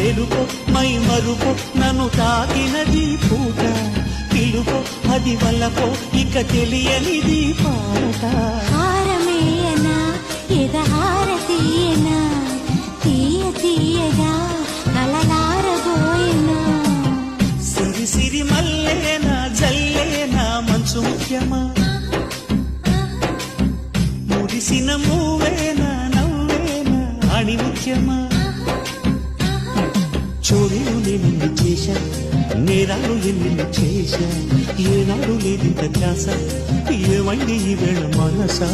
మేలుకో మై మరుకో నన్ను తాకినది పూట పిలుకో అది వల్లకో ఇక తెలియనిది పాట హారమేయనా ఎదహారతీయనా తీయ తీయగా కలలారబోయనా సిరి సిరి మల్లేనా జల్లేనా మంచు ముఖ్యమా మురిసిన మూవేనా నవ్వేనా అణి ముఖ్యమా చోరీలు నేను చేశా నేరాలు ఎన్ని చేశా ఏనాడు లేదింత ధ్యాస ఏమైంది ఈ వేళ మనసా